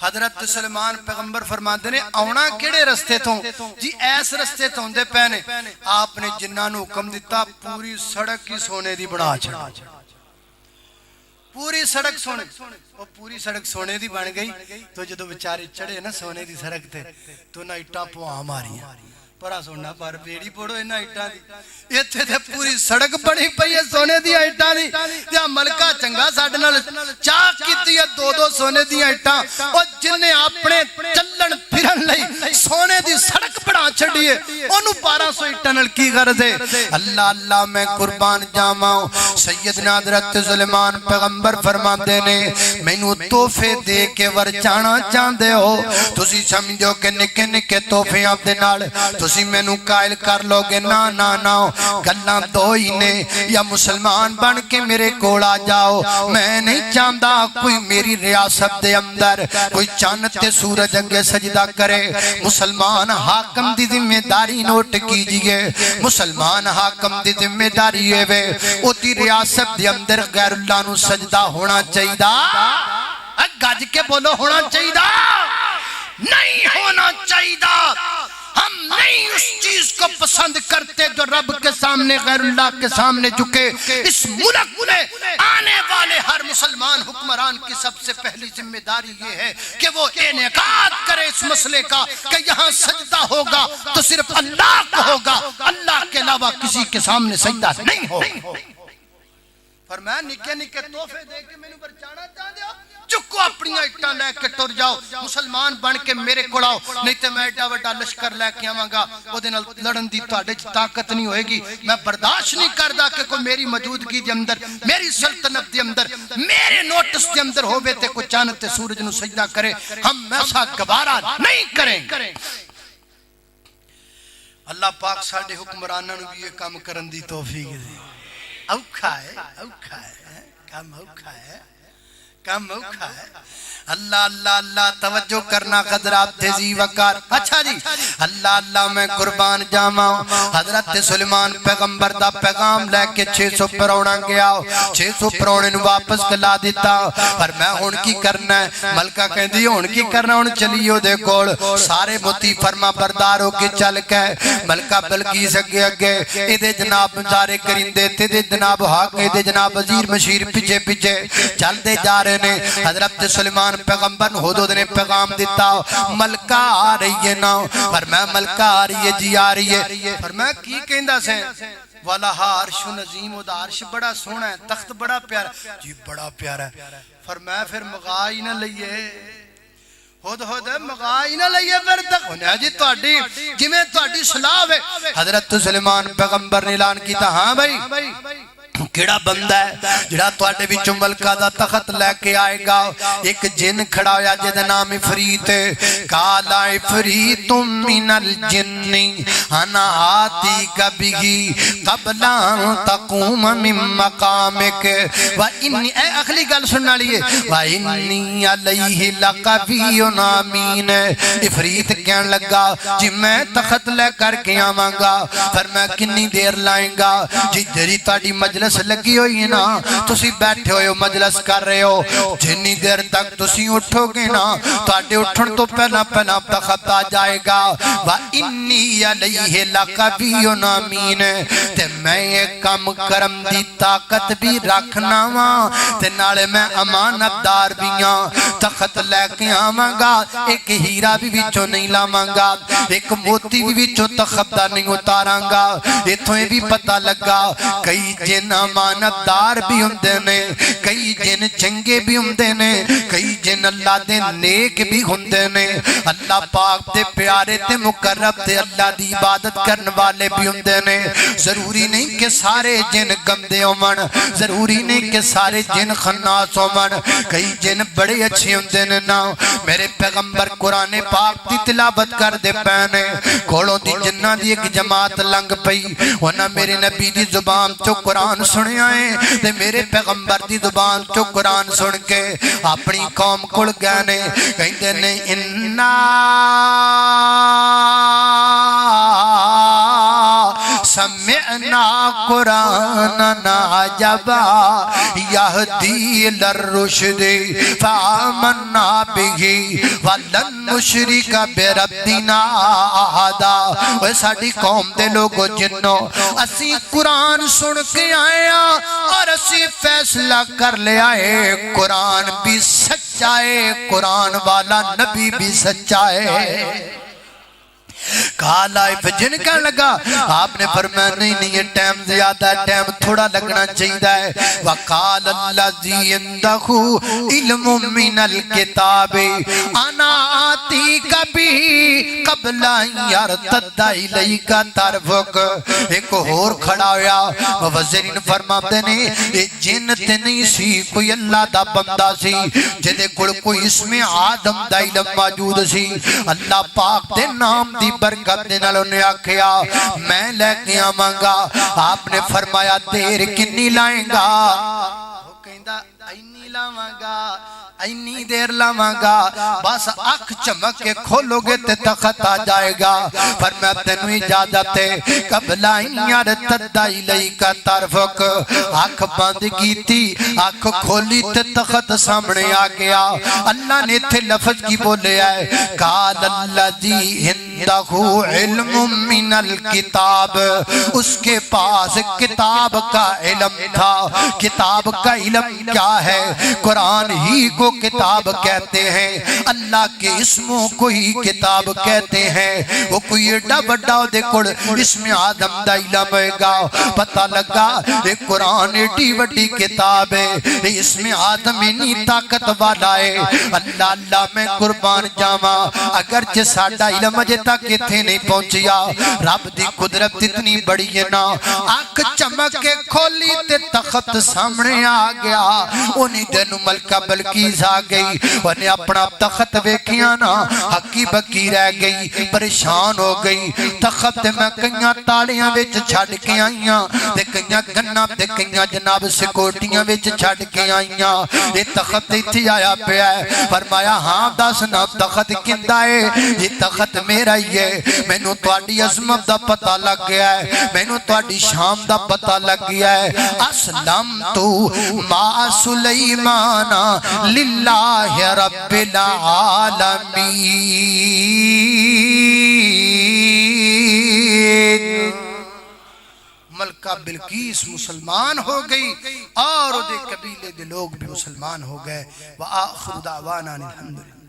حضرت سلیمان پیغمبر فرماتے نے آنا کیڑے رستے تو جی ایس رستے تو ہوندے پے نے آپ نے جنہاں نو حکم دیتا پوری سڑک کی سونے دی بنا چھڑا پوری سڑک سونے وہ پوری سڑک سونے دی بن گئی تو جدو بیچارے چڑھے نا سونے دی سڑک تے تو نہ اٹا پوا ماریاں پرا سونا پر بیڑی پڑو اینا اٹا دی ایتھے تے پوری سڑک بڑی پئی ہے سونے دی اٹا دی تے ملکہ چنگا ساڈے نال چاک کیتی ہے دو دو سونے دی اٹا او جن نے اپنے چلن پھرن لئی سونے دی سڑک بنا چھڈی ہے اونوں 1200 اٹا نال کی غرض ہے اللہ اللہ میں قربان جاواں سیدنا حضرت سلیمان پیغمبر فرماندے نے مینوں تحفے دے کے ورچانا چاہندے ہو تسی سمجھو کہ نکے نکے تحفیاں دے نال تسی مینوں قائل کر لو گے نا نا نا گلاں دو ہی نے یا مسلمان بن کے میرے کول آ جاؤ میں نہیں چاہتا کوئی میری ریاست دے اندر کوئی چاند تے سورج اگے سجدہ کرے مسلمان حاکم دی ذمہ داری نوٹ کیجئے مسلمان حاکم دی ذمہ داری ہے وے او دی ریاست دے اندر غیر اللہ نو سجدہ ہونا چاہیے گج کے بولو ہونا چاہیے نہیں ہونا چاہیے ہم نہیں اس چیز کو پسند کرتے جو رب کے سامنے غیر اللہ کے سامنے جھکے اس ملک میں آنے والے ہر مسلمان حکمران کی سب سے پہلی ذمہ داری یہ ہے کہ وہ انعقاد کرے اس مسئلے کا کہ یہاں سجدہ ہوگا تو صرف اللہ کو ہوگا اللہ کے علاوہ کسی کے سامنے سجدہ نہیں ہوگا فرمایا نکے نکے تحفے دے کے مینوں برچانا چاہندے ہو چکو اپنی اٹھاں لے کے ٹر جاؤ مسلمان بن کے میرے کول آؤ نہیں تے میں ایڈا وڈا لشکر لے کے آواں گا او دے نال لڑن دی تہاڈے وچ طاقت نہیں ہوئے گی میں برداشت نہیں کردا کہ کوئی میری موجودگی دے اندر میری سلطنت دے اندر میرے نوٹس دے اندر ہوے تے کوئی چاند تے سورج نو سجدہ کرے ہم ایسا گوارا نہیں کریں اللہ پاک ساڈے حکمراناں نو بھی یہ کام کرن دی توفیق دے اوکھا ہے کام اوکھا ہے کام اوکھا ہے اللہ اللہ اللہ توجہ کرنا قدرات تیزی وقار اچھا جی اللہ اللہ میں قربان جاواں حضرت سلیمان پیغمبر دا پیغام لے کے 600 پرونا گیا 600 پرونے نو واپس کلا دیتا پر میں ہن کی کرنا ہے ملکہ کہندی ہن کی کرنا ہن چلیو دے کول سارے موتی فرما بردار ہو کے چل کے ملکہ بلقیس اگے اگے اے دے جناب سارے کرندے تے دے جناب حق اے دے جناب وزیر مشیر پیچھے پیچھے چل دے جا رہے نے حضرت سلیمان پیغمبر حدود نے پیغام دیتا ملکہ آ رہی ہے نا فرمایا ملکہ آ رہی ہے جی آ رہی ہے فرمایا کی کہندا سے وَلَهَا عَرْشٌ عَظِيمٌ او دا عرش بڑا سونا ہے تخت بڑا پیارا جی بڑا پیارا ہے فرمایا پھر مغائی نہ لئیے خود مغائی نہ لئیے پھر تک ہونے جی تہاڈی جویں تہاڈی صلاح ہے حضرت سلیمان پیغمبر نے اعلان کیتا ہاں بھائی کیڑا بندہ ہے جڑا تواڈے وچوں ملکہ دا تخت لے کے آئے گا ایک جن کھڑا ہویا جے دا نام عفریت قال عفریت من الجن انا آتیک بہ قبل ان تقوم من مقامک و انی اے اگلی گل سنن والی ہے و انی علیہ لقوی امین عفریت کہن لگا جی میں تخت لے کر کے آواں گا فرمایا کتنی دیر لائیں گا جی جڑی تہاڈی مجلس لگی ہوئی ہے نا تسی بیٹھے ہوئے ہو مجلس کر رہے ہو جنی دیر تک تسی اٹھو گے نا تواڈے اٹھن تو پہلا پہلا تخت آ جائے گا و انی علیہ لقوی امین تے میں ایک کم کرم دی طاقت بھی رکھنا وا تے نالے میں امانت دار بھی ہاں تخت لے کے آواں گا ایک ہیرا بھی وچوں نہیں لاواں گا ایک موتی بھی وچوں تخت دا نہیں اتاراں گا ایتھوں یہ بھی پتہ لگا کئی جن امانت دار بھی ہوندے نے کئی جن چنگے بھی ہوندے نے کئی جن اللہ دے نیک بھی ہوندے نے اللہ پاک دے پیارے تے مقرب تے اللہ دی عبادت کرن والے بھی ہوندے نے ضروری نہیں کہ سارے جن گندے ہون ضروری نہیں کہ سارے جن خناس ہون کئی جن بڑے اچھے ہوندے نے نا میرے پیغمبر قرآن پاک دی تلاوت کر دے پینے کھولوں دی جنہ دی ایک جماعت لنگ پئی ورنہ میرے نبی دی زبان چو قرآن سنے آئے تے میرے پیغمبر دی زبان چو قرآن سن کے اپنی قوم کھل گئے نے کہندے نے انا
سمعنا قرآن عجبا یہدی للرشد فآمنا به ولن نشرک بربنا احدا۔ وہ ساڑی قوم دے لوگو جنو اسی قرآن سن کے آئے اور اسی فیصلہ کر لے آئے قرآن بھی سچا ہے، قرآن والا نبی بھی سچا ہے۔ کالا افجن کا لگا، آپ نے فرمایا نہیں یہ ٹائم زیادہ ہے، ٹائم تھوڑا لگنا چاہیے ہے۔ وَقَالَ الَّذِي عِنْدَهُ عِلْمٌ مِّنَ الْكِتَابِ أَنَا آتِيكَ بِهِ قَبْلَ أَن يَرْتَدَّ إِلَيْكَ طَرْفُكَ۔ ایک اور کھڑا ہویا، وزیرین فرماتے نے یہ جن تے نہیں سی، کوئی اللہ دا بندہ سی جدے کوئی اسم آدم دا علم موجود سی، اللہ پاک دے نام دی برکت دے نال انہیں آکھیا میں لے کے آواں گا۔ آپ نے فرمایا دیر کنی لائیں گا؟ وہ کہندا اینی لاواں گا، اینی دیر لاواں گا، بس اکھ چمک کے کھولو گے تے تخت آ جائے گا۔ فرمایا تینوں اجازت ہے قبل ان یرتد الیک طرفک۔ اکھ بند کیتی، اکھ کھولی تے تخت سامنے آ گیا۔ اللہ نے تھے لفظ کی بولے آئے قال الذی عندہ علم من الکتاب، اس کے پاس کتاب کا علم تھا۔ کتاب کا علم کیا ہے؟ قرآن ہی کو کتاب کہتے ہیں، اللہ کے اسموں کو ہی کتاب کہتے ہیں۔ وہ کوئی ایڈا بڑا دے کڑ اسم آدم دا علم ہے گا، پتہ لگا ایک قرآن ایڈی بڑی کتاب ہے، اسم آدم انی طاقت والا ہے۔ اللہ اللہ میں قربان جاواں، اگرچہ ساڈا علم اجے تک کتھے نہیں پہنچیا، رب دی قدرت اتنی بڑی ہے نا۔ آنکھ چمک کے کھولی تے تخت سامنے آ گیا۔ انہی دن ملکہ بلقیس آ گئی، انہیں اپنا تخت ویکھیا نا، ہکی بکی رہ گئی، پریشان ہو گئی۔ تخت میں کئیاں تاڑیاں وچ چھڑ کے آئیاں، تے کئیاں گناں تے کئیاں جناب سکوٹیاں وچ چھڑ کے آئیاں۔ یہ تخت ایتھے آیا پیا ہے۔ فرمایا ہاں دس نا تخت کیندا ہے؟ یہ تخت میرا ہی ہے۔ مینوں تہاڈی عظمت دا پتہ لگ گیا ہے، مینوں تہاڈی شان دا پتہ لگ گیا ہے۔ اسلمت مع سلیمان للہ رب العالمین۔ ملکہ بلقیس مسلمان ہو گئی اور دے قبیلے دے لوگ بھی مسلمان ہو گئے۔ وآخر دعوانا الحمدللہ۔